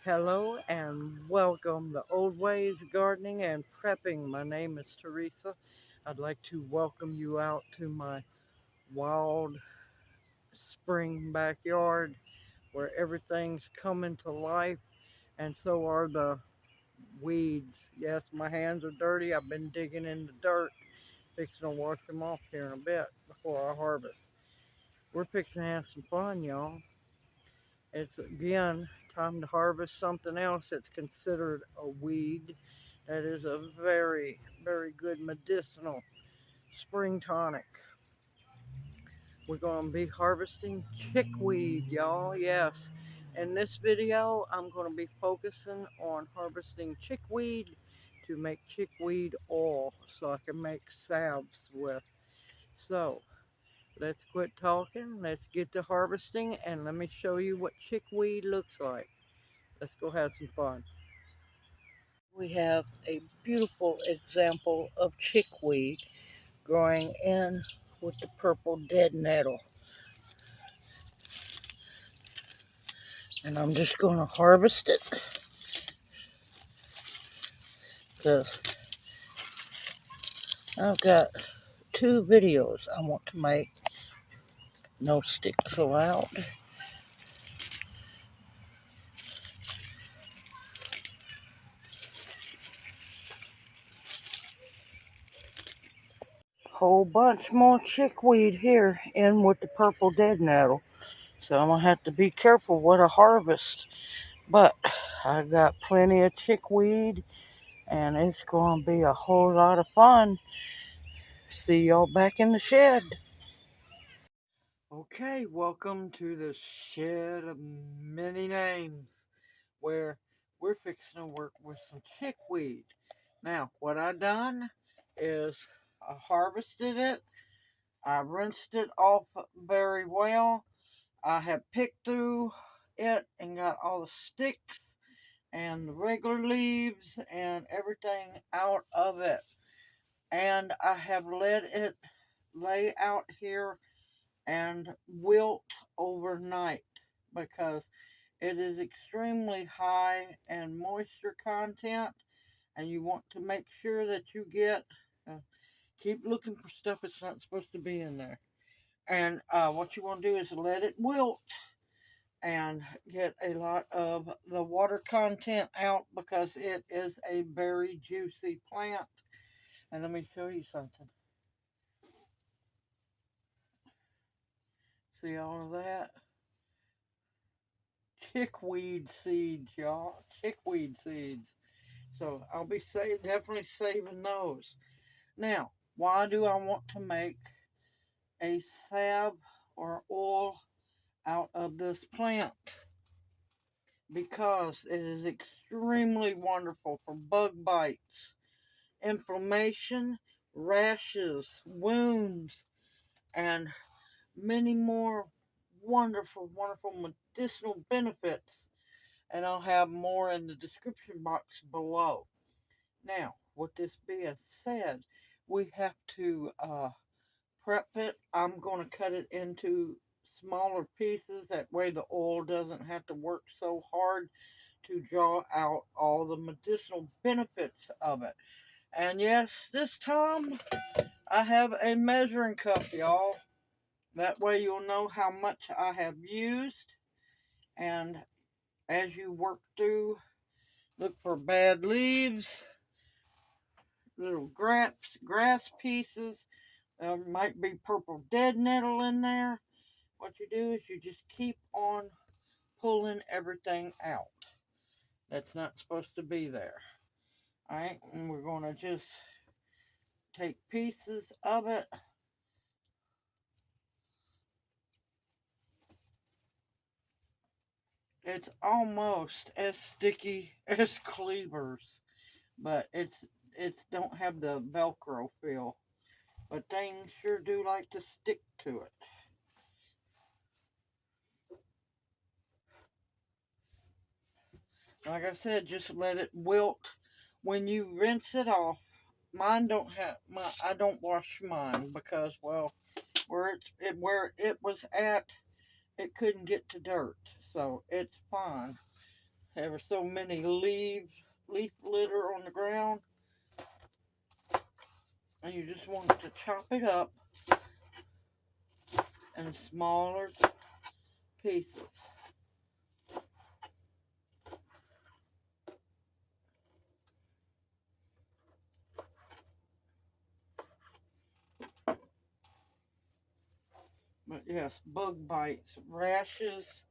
Hello and welcome to Old Ways Gardening and Prepping. My name is Teresa. I'd like to welcome you out to my wild spring backyard where everything's coming to life and so are the weeds. Yes, my hands are dirty. I've been digging in the dirt, fixing to wash them off here in a bit before I harvest. We're fixing to have some fun, y'all. It's again time to harvest something else that's considered a weed. That is a very, very good medicinal spring tonic. We're going to be harvesting chickweed, y'all. Yes. In this video, I'm going to be focusing on harvesting chickweed to make chickweed oil so I can make salves with. So, let's quit talking. Let's get to harvesting and let me show you what chickweed looks like. Let's go have some fun. We have a beautiful example of chickweed growing in with the purple dead nettle. And I'm just going to harvest it because I've got two videos I want to make. No sticks allowed. Whole bunch more chickweed here in with the purple dead nettle. So I'm going to have to be careful what I harvest. But I got plenty of chickweed and it's going to be a whole lot of fun. See y'all back in the shed. Okay, welcome to the shed of many names where we're fixing to work with some chickweed. Now, what I done is I harvested it. I rinsed it off very well. I have picked through it and got all the sticks and the regular leaves and everything out of it. And I have let it lay out here and wilt overnight because it is extremely high in moisture content and you want to make sure that you get keep looking for stuff that's not supposed to be in there. And what you want to do is let it wilt and get a lot of the water content out because it is a very juicy plant. And let me show you something. See all of that? Chickweed seeds, y'all. Chickweed seeds. So I'll be definitely saving those. Now, why do I want to make a salve or oil out of this plant? Because it is extremely wonderful for bug bites, inflammation, rashes, wounds, and many more wonderful, wonderful medicinal benefits. And I'll have more in the description box below. Now, with this being said, we have to prep it. I'm going to cut it into smaller pieces. That way the oil doesn't have to work so hard to draw out all the medicinal benefits of it. And yes, this time I have a measuring cup, y'all. That way you'll know how much I have used. And as you work through, look for bad leaves, little grass pieces. There might be purple dead nettle in there. What you do is you just keep on pulling everything out that's not supposed to be there. Alright, and we're going to just take pieces of it. It's almost as sticky as cleavers, but it's don't have the Velcro feel. But things sure do like to stick to it. Like I said, just let it wilt. When you rinse it off, mine don't have I don't wash mine because well, where it was at, it couldn't get to dirt, so it's fine. ever so many leaf litter on the ground, and you just want to chop it up in smaller pieces. But yes, bug bites, rashes,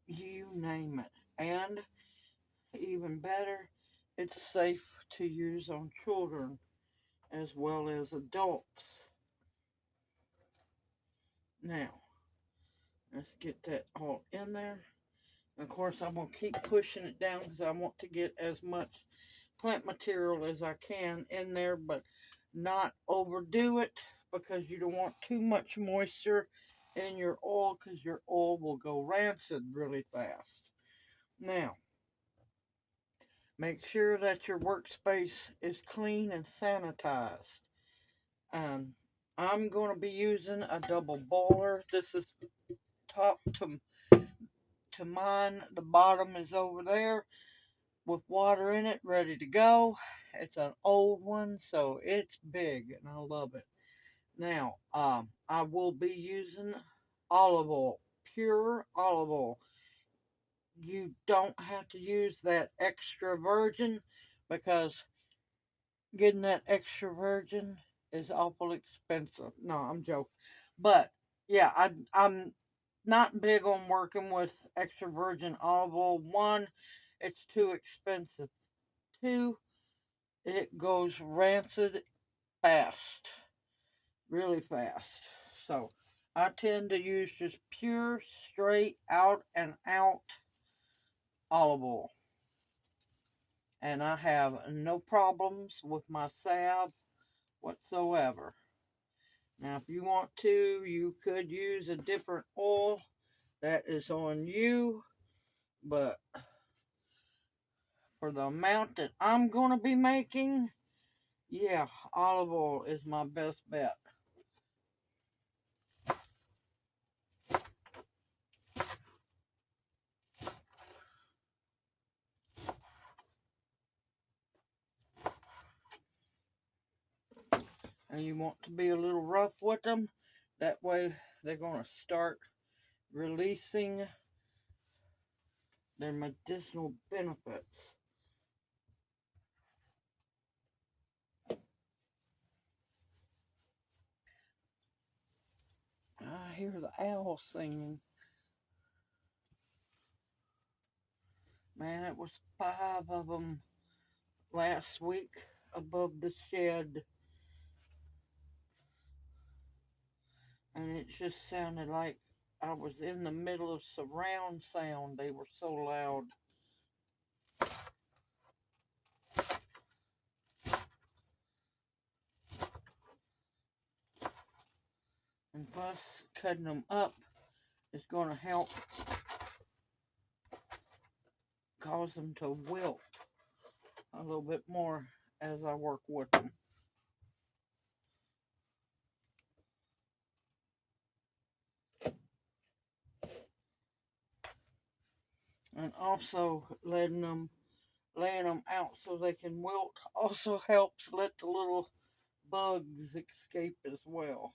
you name it. And even better, it's safe to use on children as well as adults. Now, let's get that all in there. And of course, I'm going to keep pushing it down because I want to get as much plant material as I can in there, but not overdo it because you don't want too much moisture in your oil because your oil will go rancid really fast. Now, make sure that your workspace is clean and sanitized. And I'm going to be using a double boiler. This is top to mine. The bottom is over there with water in it, ready to go. It's an old one, so it's big, and I love it. Now, I will be using olive oil, pure olive oil. You don't have to use that extra virgin because getting that extra virgin is awful expensive. No, I'm joking. But yeah, I'm not big on working with extra virgin olive oil. One, it's too expensive. Two, it goes rancid fast, really fast. So I tend to use just pure, straight, out and out olive oil. And I have no problems with my salve whatsoever. Now, if you want to, you could use a different oil. That is on you. But for the amount that I'm going to be making, yeah, olive oil is my best bet. And you want to be a little rough with them. That way they're going to start releasing their medicinal benefits. I hear the owl singing. Man, it was 5 of them last week above the shed. And it just sounded like I was in the middle of surround sound. They were so loud. And plus, cutting them up is going to help cause them to wilt a little bit more as I work with them. And also laying them out so they can wilt also helps let the little bugs escape as well.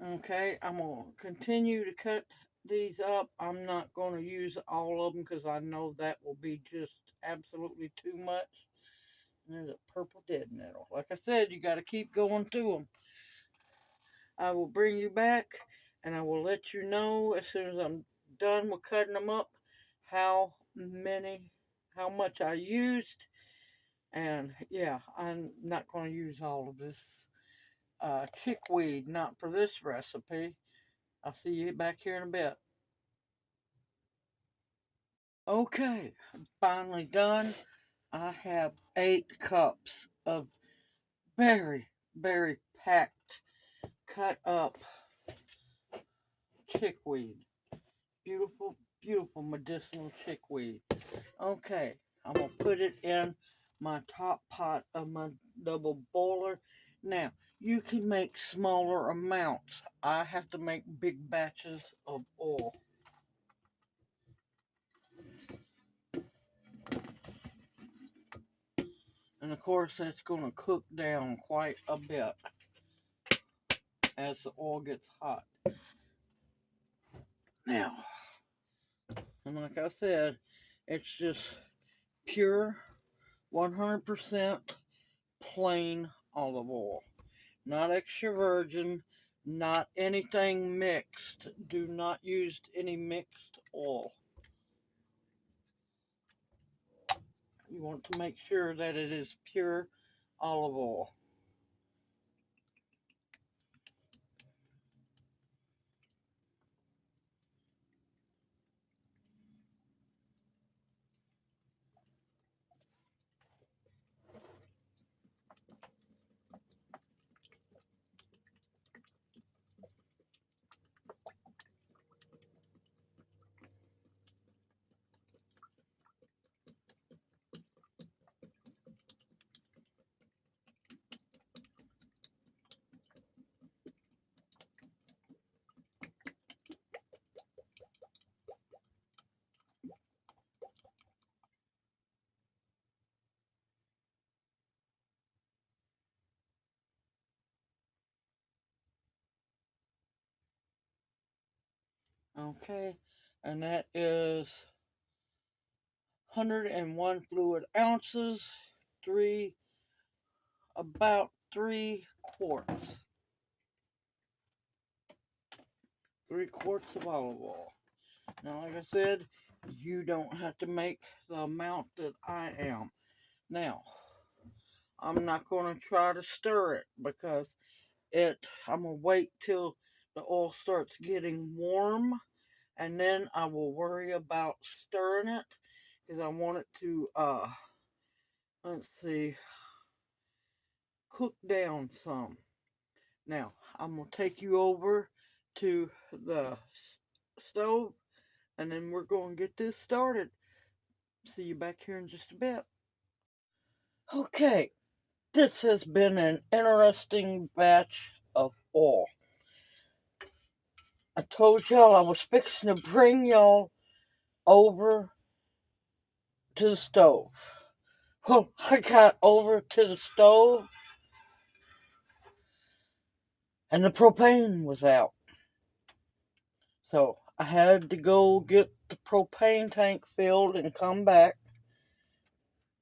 Okay, I'm going to continue to cut these up. I'm not going to use all of them because I know that will be just absolutely too much. And there's a purple dead nettle. Like I said, you got to keep going through them. I will bring you back and I will let you know as soon as I'm done with cutting them up how much I used. And yeah, I'm not going to use all of this chickweed, not for this recipe. I'll see you back here in a bit. Okay, I'm finally done. I have 8 cups of very, very packed, cut up chickweed. Beautiful, beautiful medicinal chickweed. Okay, I'm going to put it in my top pot of my double boiler. Now, you can make smaller amounts. I have to make big batches of oil. And of course, that's going to cook down quite a bit as the oil gets hot. Now, and like I said, it's just pure 100% plain olive oil. Not extra virgin, not anything mixed. Do not use any mixed oil. You want to make sure that it is pure olive oil. Okay, and that is 101 fluid ounces, about 3 quarts. 3 quarts of olive oil. Now, like I said, you don't have to make the amount that I am. Now, I'm not going to try to stir it because I'm going to wait till the oil starts getting warm, and then I will worry about stirring it because I want it to, let's see, cook down some. Now, I'm going to take you over to the stove, and then we're going to get this started. See you back here in just a bit. Okay, this has been an interesting batch of oil. I told y'all I was fixing to bring y'all over to the stove. Well, I got over to the stove and the propane was out. So I had to go get the propane tank filled and come back.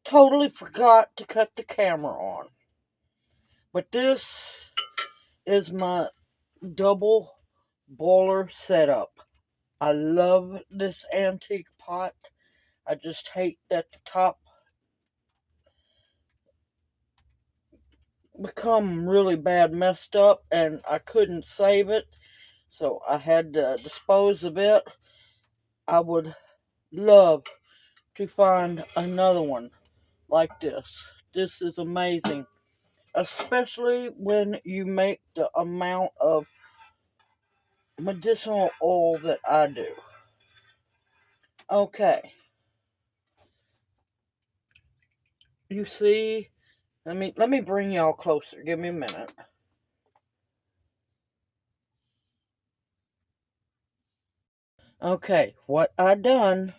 Totally forgot to cut the camera on. But this is my double boiler setup. I love this antique pot. I just hate that the top become really bad messed up and I couldn't save it. So I had to dispose of it. I would love to find another one like this. This is amazing. Especially when you make the amount of medicinal oil that I do. Okay. You see, let me bring y'all closer. Give me a minute. Okay, what I done,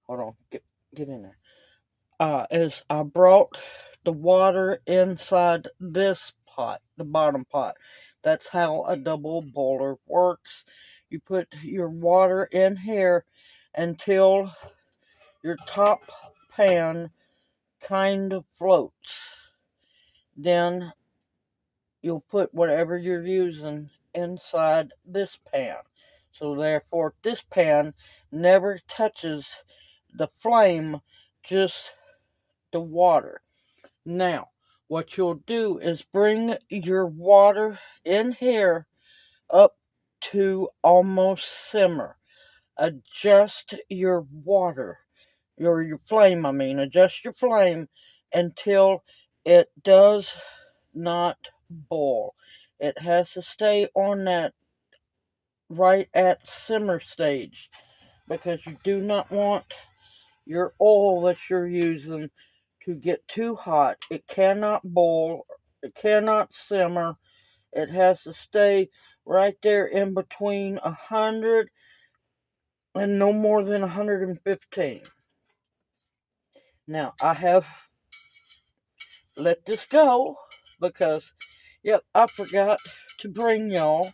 hold on, get in there. Is I brought the water inside this pot, the bottom pot. That's how a double boiler works. You put your water in here until your top pan kind of floats. Then you'll put whatever you're using inside this pan. So therefore, this pan never touches the flame, just the water. Now, what you'll do is bring your water in here up to almost simmer. Adjust your water, your flame, adjust your flame until it does not boil. It has to stay on that right at simmer stage because you do not want your oil that you're using to get too hot. It cannot boil It cannot simmer. It has to stay right there in between 100 and no more than 115. Now, I have let this go because, yep, I forgot to bring y'all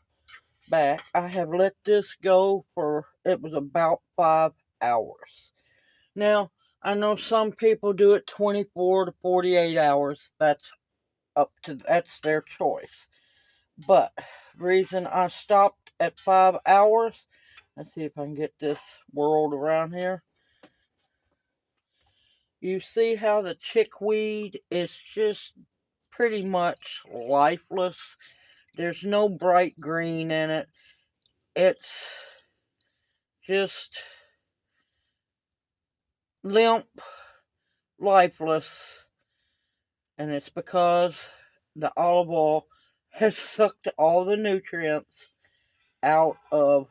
back. I have let this go for, it was about 5 hours. Now, I know some people do it 24 to 48 hours. That's their choice. But reason I stopped at 5 hours, let's see if I can get this whirled around here. You see how the chickweed is just pretty much lifeless. There's no bright green in it. It's just limp, lifeless, and it's because the olive oil has sucked all the nutrients out of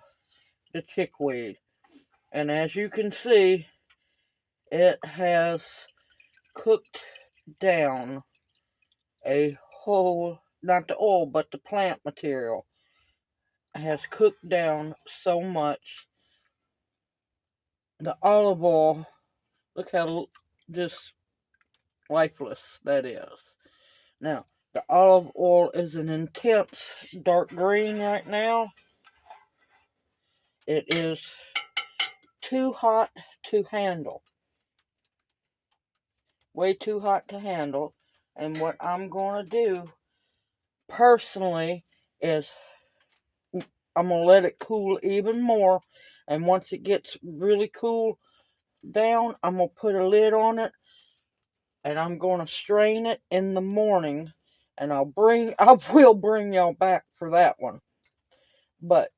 the chickweed. And as you can see, it has cooked down a whole, not the oil, but the plant material has cooked down so much. The olive oil, look how just lifeless that is. Now, the olive oil is an intense dark green right now. It is too hot to handle. Way too hot to handle. And what I'm going to do personally is I'm going to let it cool even more. And once it gets really cool down, I'm going to put a lid on it. And I'm going to strain it in the morning. And I will bring y'all back for that one. But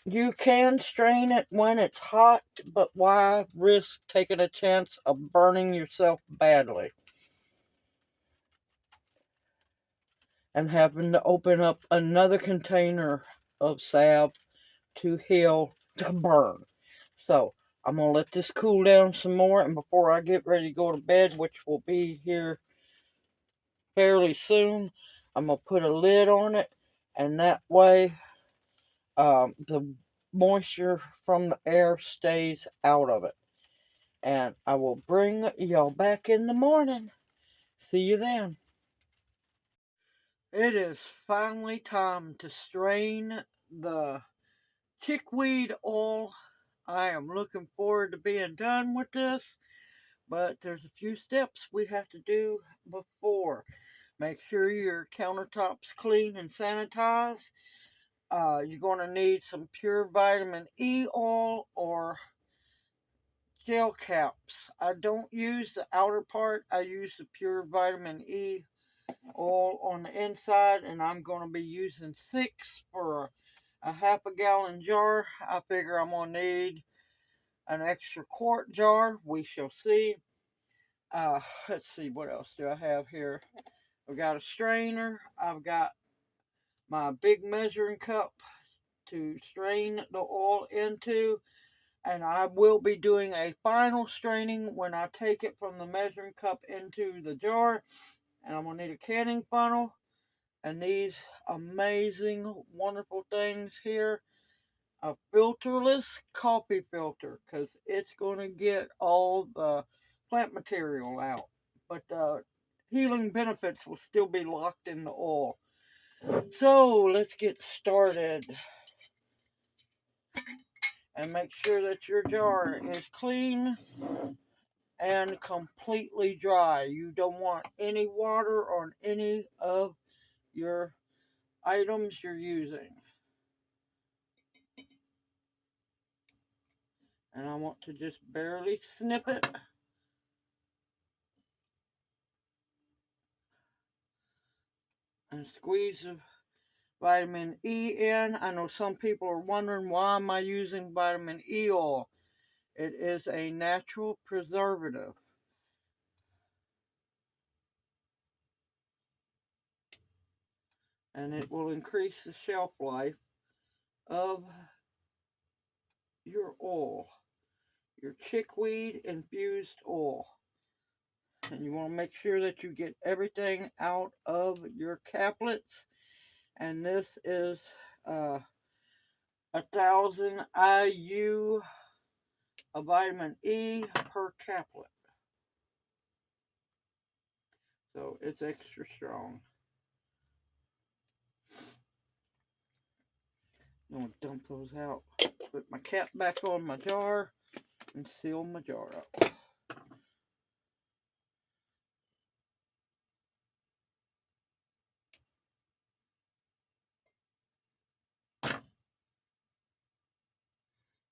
you can strain it when it's hot, but why risk taking a chance of burning yourself badly and having to open up another container of salve to heal, to burn? So, I'm going to let this cool down some more, and before I get ready to go to bed, which will be here fairly soon, I'm going to put a lid on it, and that way the moisture from the air stays out of it. And I will bring y'all back in the morning. See you then. It is finally time to strain the chickweed oil. I am looking forward to being done with this, but there's a few steps we have to do before. Make sure your countertop's clean and sanitized. You're going to need some pure vitamin E oil or gel caps. I don't use the outer part. I use the pure vitamin E oil on the inside, and I'm going to be using 6 for a half a gallon jar. I figure I'm going to need an extra quart jar. We shall see. Let's see, what else do I have here? I've got a strainer. I've got my big measuring cup to strain the oil into. And I will be doing a final straining when I take it from the measuring cup into the jar. And I'm going to need a canning funnel and these amazing, wonderful things here. A filterless coffee filter, because it's going to get all the plant material out. But the healing benefits will still be locked in the oil. So let's get started. And make sure that your jar is clean and completely dry. You don't want any water on any of your items you're using. And I want to just barely snip it. And squeeze the vitamin E in. I know some people are wondering, why am I using vitamin E oil? It is a natural preservative. And it will increase the shelf life of your oil. Your chickweed infused oil. and you want to make sure that you get everything out of your caplets. And this is 1,000 IU of vitamin E per caplet. So it's extra strong. I'm going to dump those out. Put my cap back on my jar and seal my jar up.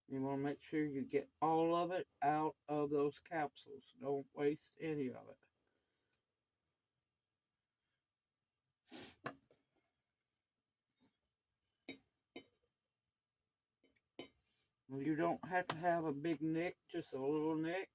You want to make sure you get all of it out of those capsules. Don't waste any of it. You don't have to have a big nick, just a little nick.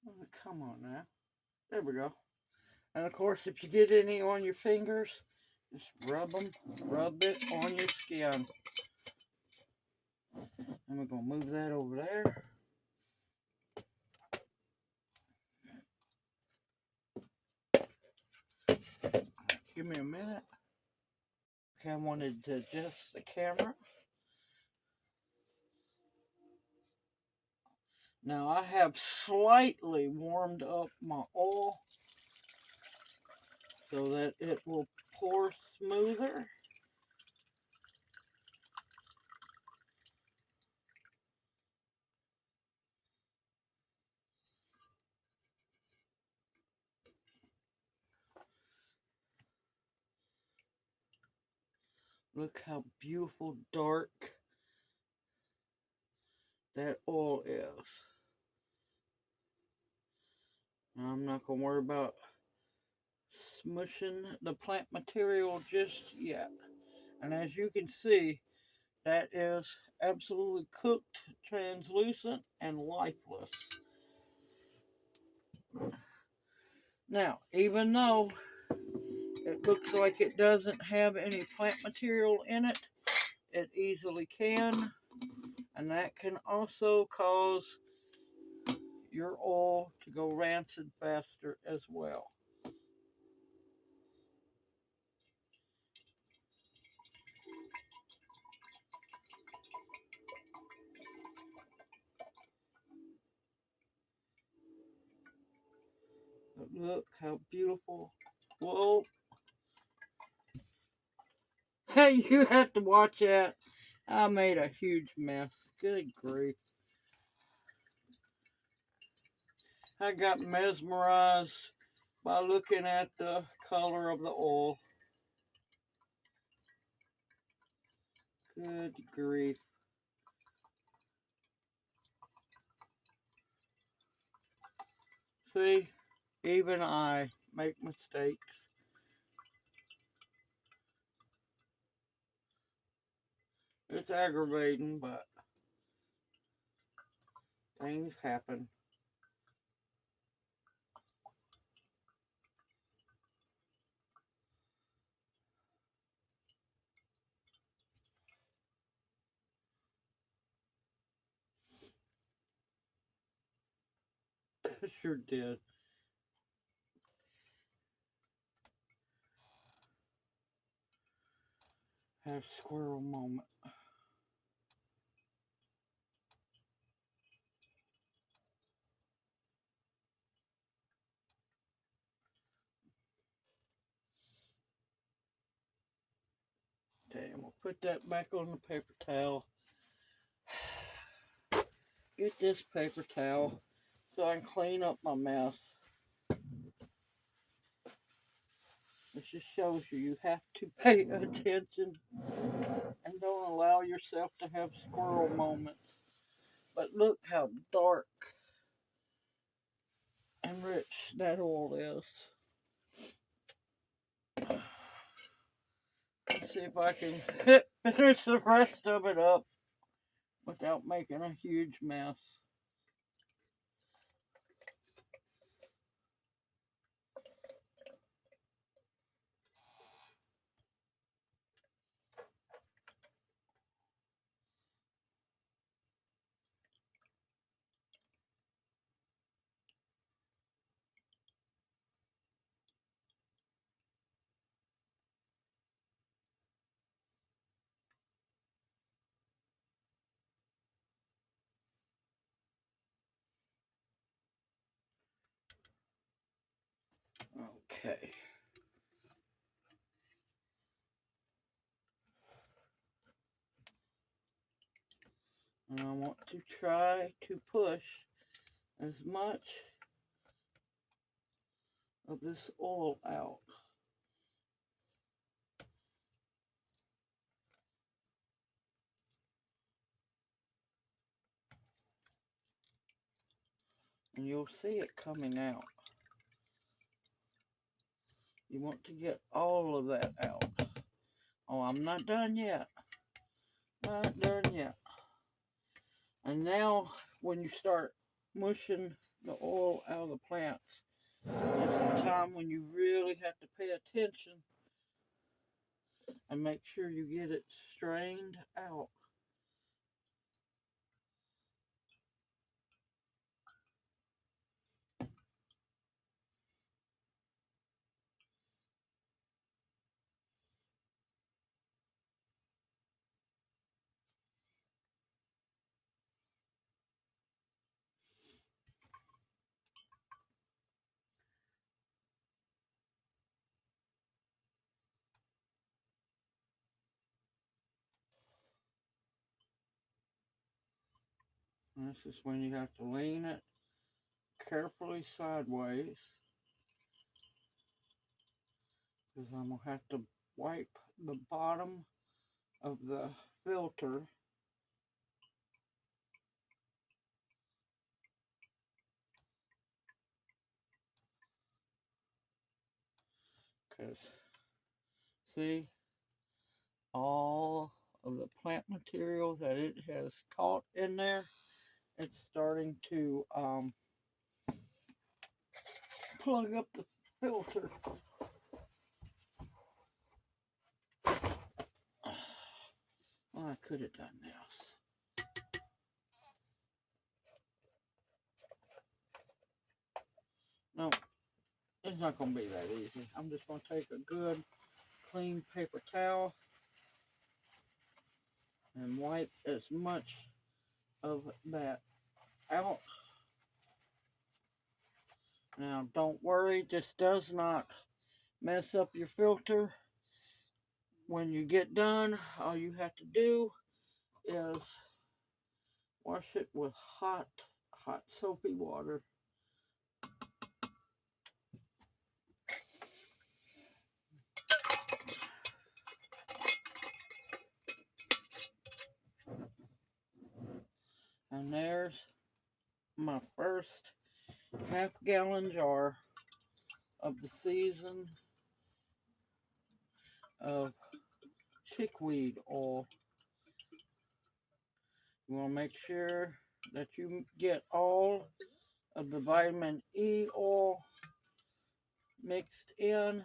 Oh, come on now. There we go. And of course, if you get any on your fingers, just rub it on your skin. And we're going to move that over there. Give me a minute. Okay, I wanted to adjust the camera. Now I have slightly warmed up my oil so that it will pour smoother. Look how beautiful dark that oil is. Now I'm not going to worry about smushing the plant material just yet. And as you can see, that is absolutely cooked, translucent, and lifeless. Now, even though it looks like it doesn't have any plant material in it, it easily can. And that can also cause your oil to go rancid faster as well. But look how beautiful. Whoa. Hey, you have to watch that. I made a huge mess. Good grief. I got mesmerized by looking at the color of the oil. Good grief. See, even I make mistakes. It's aggravating, but things happen. I sure did. Have squirrel moment. Okay, I'm gonna put that back on the paper towel. Get this paper towel so I can clean up my mess. This just shows you have to pay attention and don't allow yourself to have squirrel moments. But look how dark and rich that oil is. Let's see if I can finish the rest of it up without making a huge mess. Okay. And I want to try to push as much of this oil out. And you'll see it coming out. You want to get all of that out. Oh, I'm not done yet. Not done yet. And now, when you start mushing the oil out of the plants, it's the time when you really have to pay attention and make sure you get it strained out. And this is when you have to lean it carefully sideways, because I'm going to have to wipe the bottom of the filter. Because, see, all of the plant material that it has caught in there, it's starting to plug up the filter. Well, I could have done this. No, it's not going to be that easy. I'm just going to take a good clean paper towel and wipe as much of that out. Now, don't worry, this does not mess up your filter. When you get done, all you have to do is wash it with hot soapy water. And there's my first half-gallon jar of the season of chickweed oil. You want to make sure that you get all of the vitamin E oil mixed in,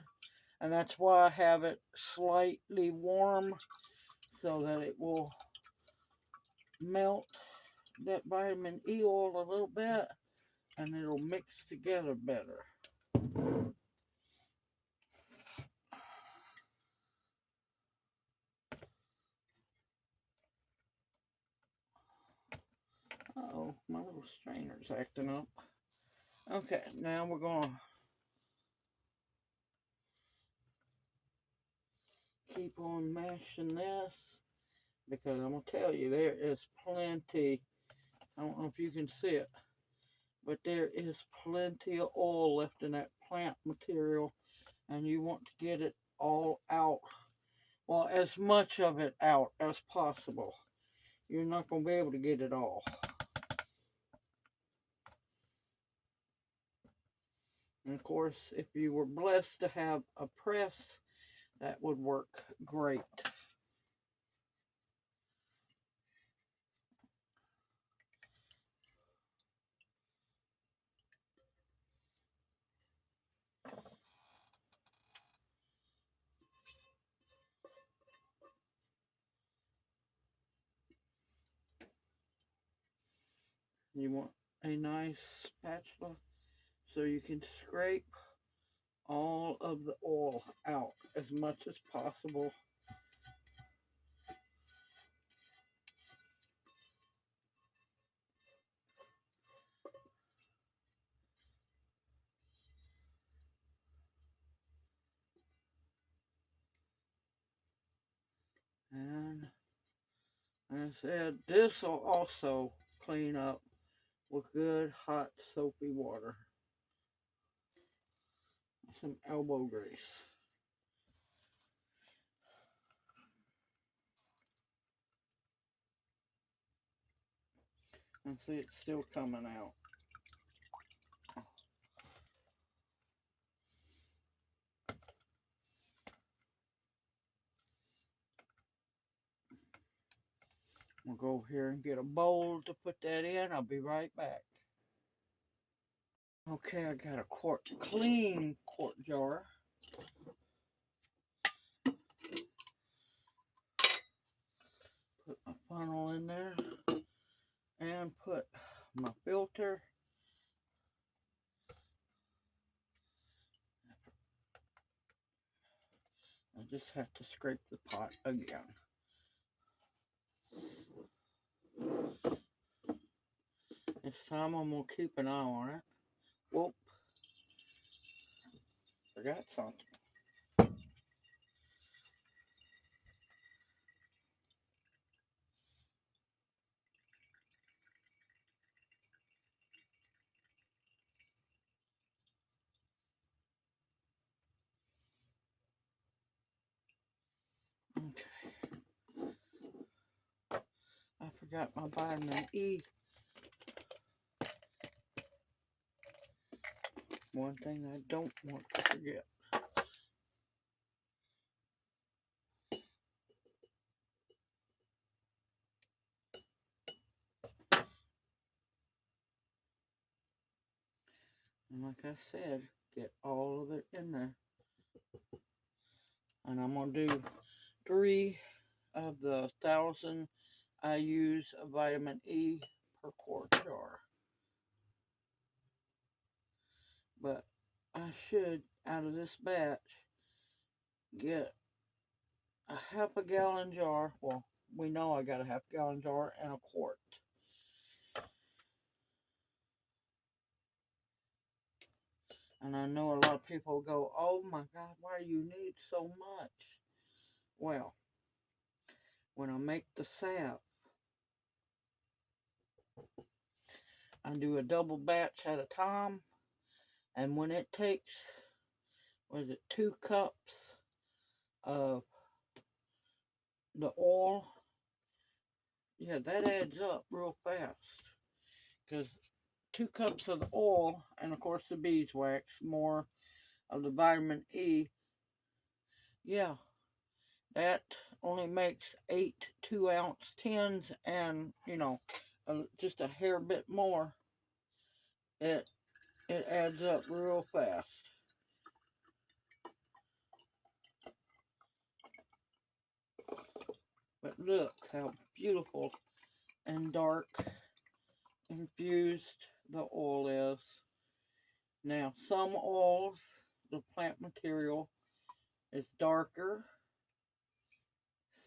and that's why I have it slightly warm so that it will melt that vitamin E oil a little bit and it'll mix together better. Uh-oh, my little strainer's acting up. Okay, now we're going to keep on mashing this because I'm going to tell you there is plenty. I don't know if you can see it, but there is plenty of oil left in that plant material, and you want to get it all out. Well, as much of it out as possible. You're not going to be able to get it all. And of course, if you were blessed to have a press, That would work great. You want a nice spatula so you can scrape all of the oil out as much as possible. And as I said, this will also clean up with good hot soapy water. Some elbow grease. And see, it's still coming out. We'll go over here and get a bowl to put that in. I'll be right back. Okay, I got a clean quart jar. Put my funnel in there and put my filter. I just have to scrape the pot again. This time I'm going to keep an eye on it. Whoop. Forgot something. Okay. I forgot my vitamin E. One thing I don't want to forget. And like I said, get all of it in there. And I'm going to do 3 of the 1,000 I use of vitamin E per quart jar. But I should, out of this batch, get a half a gallon jar. Well, we know I got a half gallon jar and a quart. And I know a lot of people go, oh my God, why do you need so much? Well, when I make the salve, I do a double batch at a time. And when it takes, was it 2 cups of the oil? Yeah, that adds up real fast. Because 2 cups of the oil, and of course the beeswax, more of the vitamin E, yeah, that only makes 8 2-ounce tins, and just a hair bit more. It adds up real fast. But look how beautiful and dark infused the oil is. Now, some oils, the plant material, is darker.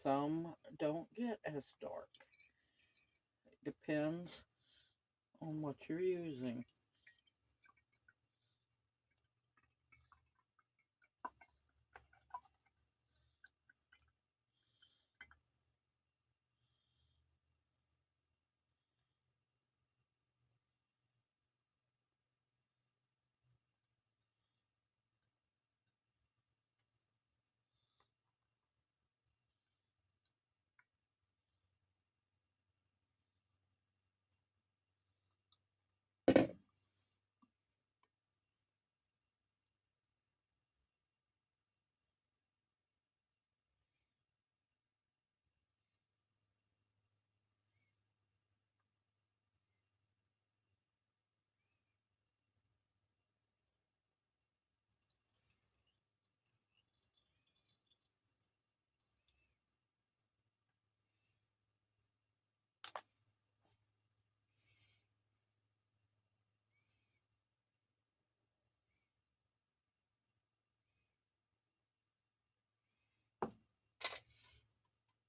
Some don't get as dark. It depends on what you're using.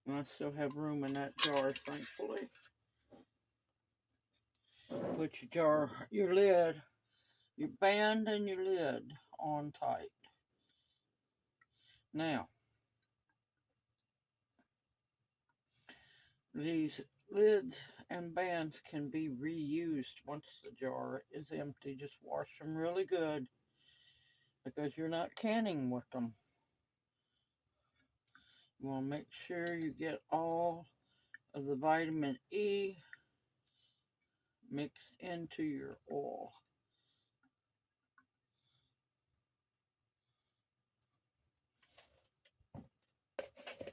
And I still have room in that jar, thankfully. Put your lid, your band and your lid on tight. Now, these lids and bands can be reused once the jar is empty. Just wash them really good because you're not canning with them. You want to make sure you get all of the vitamin E mixed into your oil.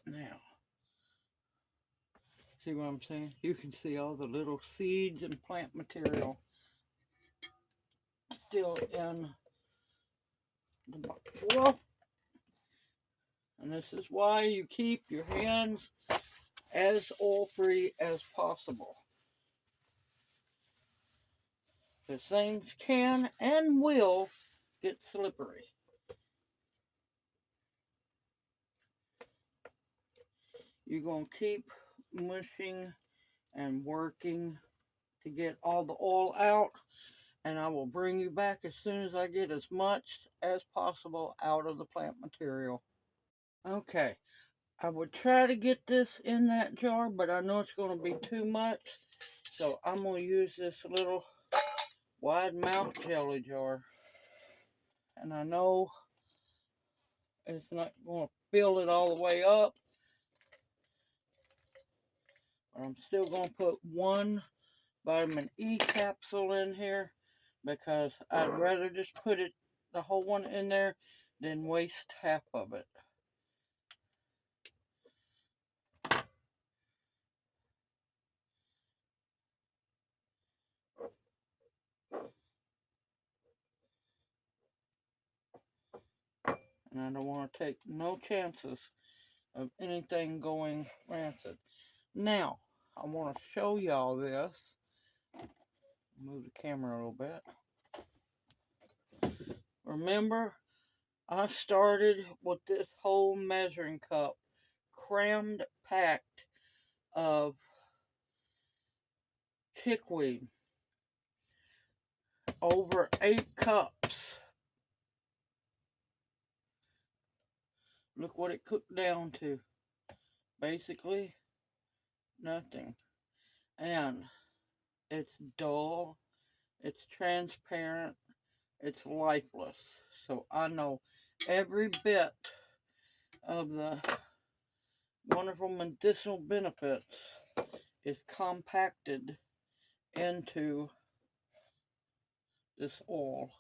Now, see what I'm saying? You can see all the little seeds and plant material still in the bottle. And this is why you keep your hands as oil-free as possible. Because things can and will get slippery. You're going to keep mushing and working to get all the oil out. And I will bring you back as soon as I get as much as possible out of the plant material. Okay, I would try to get this in that jar, but I know it's going to be too much. So I'm going to use this little wide mouth jelly jar. And I know it's not going to fill it all the way up. But I'm still going to put one vitamin E capsule in here because I'd rather just put it, the whole one in there, than waste half of it. And I don't want to take no chances of anything going rancid. Now, I want to show y'all this. Move the camera a little bit. Remember, I started with this whole measuring cup crammed packed of chickweed. Over 8 cups. Look what it cooked down to. Basically, nothing. And it's dull, it's transparent, it's lifeless. So I know every bit of the wonderful medicinal benefits is compacted into this oil.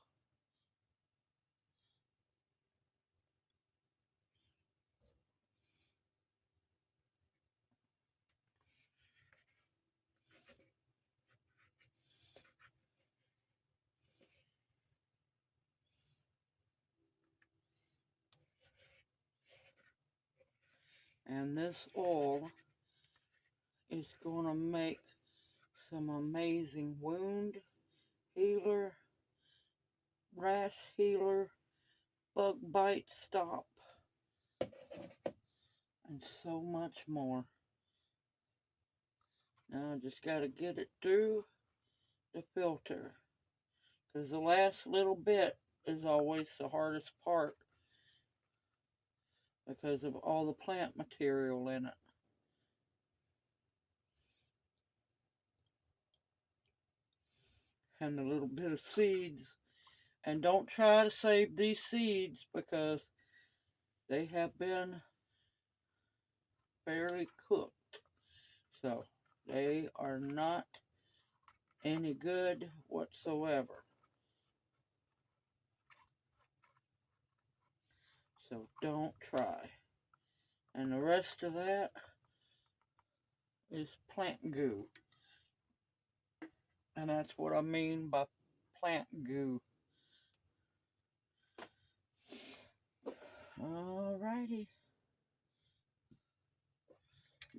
And this oil is going to make some amazing wound healer, rash healer, bug bite stop, and so much more. Now I just got to get it through the filter, because the last little bit is always the hardest part because of all the plant material in it. And a little bit of seeds. And don't try to save these seeds because they have been fairly cooked. So they are not any good whatsoever. So don't try. And the rest of that is plant goo. And that's what I mean by plant goo. Alrighty.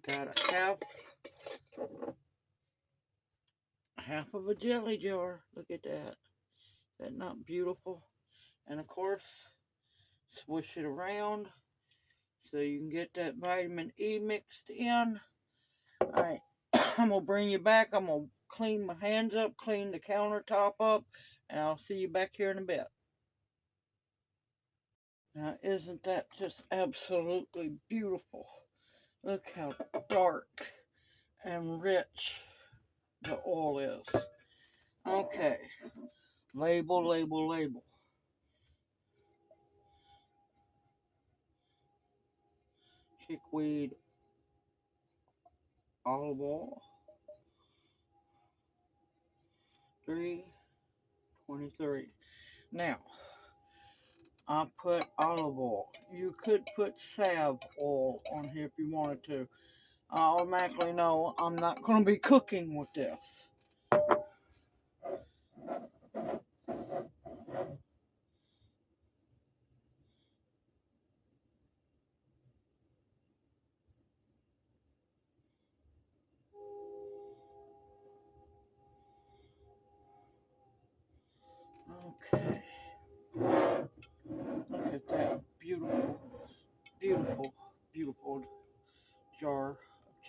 Got a half of a jelly jar. Look at that. Is that not beautiful? And of course, swish it around so you can get that vitamin E mixed in. Alright, I'm going to bring you back. I'm going to clean my hands up, clean the countertop up, and I'll see you back here in a bit. Now, isn't that just absolutely beautiful? Look how dark and rich the oil is. Okay, label, label, label. Chickweed olive oil, 323. Now, I put olive oil. You could put salve oil on here if you wanted to. I automatically know I'm not going to be cooking with this. Okay. Look at that beautiful, beautiful, beautiful jar of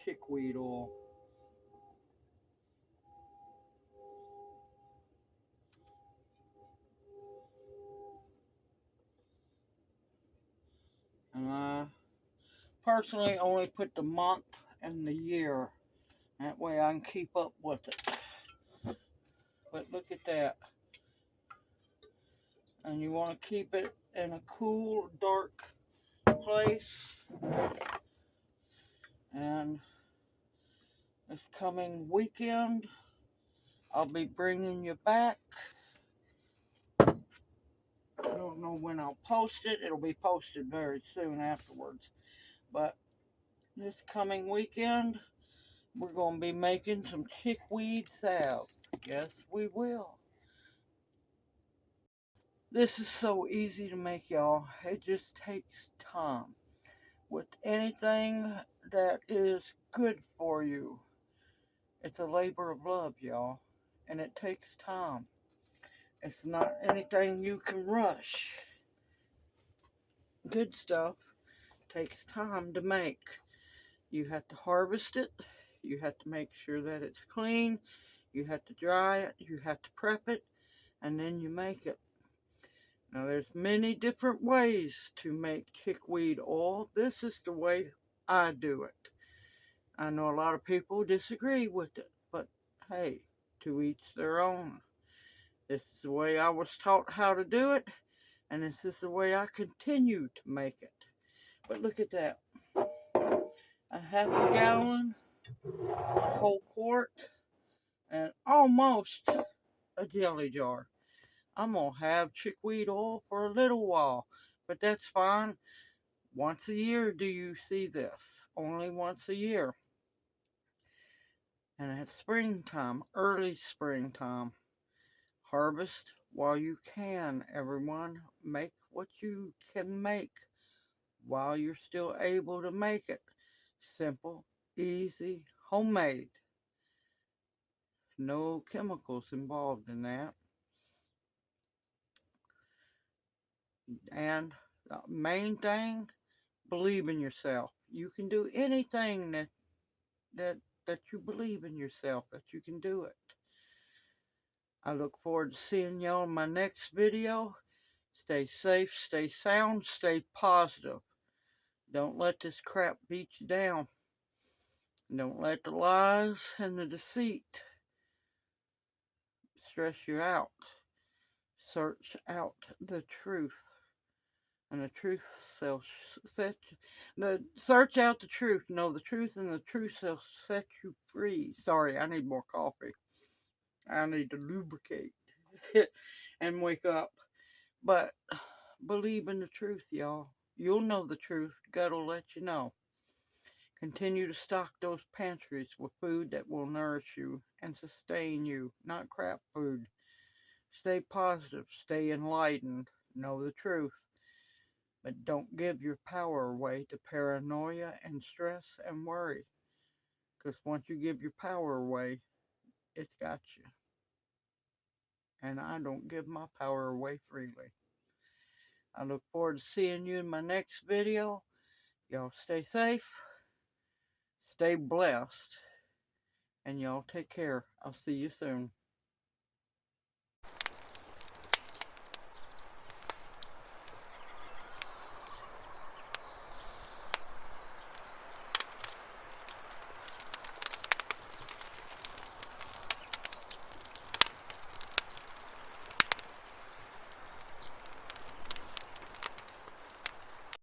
chickweed oil. And I personally only put the month and the year. That way I can keep up with it. But look at that. And you want to keep it in a cool, dark place. And this coming weekend, I'll be bringing you back. I don't know when I'll post it. It'll be posted very soon afterwards. But this coming weekend, we're going to be making some chickweed salve. Yes, we will. This is so easy to make, y'all. It just takes time. With anything that is good for you, it's a labor of love, y'all. And it takes time. It's not anything you can rush. Good stuff takes time to make. You have to harvest it. You have to make sure that it's clean. You have to dry it. You have to prep it. And then you make it. Now, there's many different ways to make chickweed oil. This is the way I do it. I know a lot of people disagree with it, but hey, to each their own. This is the way I was taught how to do it, and this is the way I continue to make it. But look at that. A half a gallon, whole quart, and almost a jelly jar. I'm going to have chickweed oil for a little while, but that's fine. Once a year do you see this. Only once a year. And it's springtime, early springtime. Harvest while you can, everyone. Make what you can make while you're still able to make it. Simple, easy, homemade. No chemicals involved in that. And the main thing, believe in yourself. You can do anything that that you believe in yourself, that you can do it. I look forward to seeing y'all in my next video. Stay safe, stay sound, stay positive. Don't let this crap beat you down. Don't let the lies and the deceit stress you out. Search out the truth. And the truth shall set you. Search out the truth. Know the truth, and the truth shall set you free. Sorry, I need more coffee. I need to lubricate and wake up. But believe in the truth, y'all. You'll know the truth. God will let you know. Continue to stock those pantries with food that will nourish you and sustain you, not crap food. Stay positive, stay enlightened, know the truth, but don't give your power away to paranoia and stress and worry. Because once you give your power away, it's got you. And I don't give my power away freely. I look forward to seeing you in my next video. Y'all stay safe, stay blessed, and y'all take care. I'll see you soon.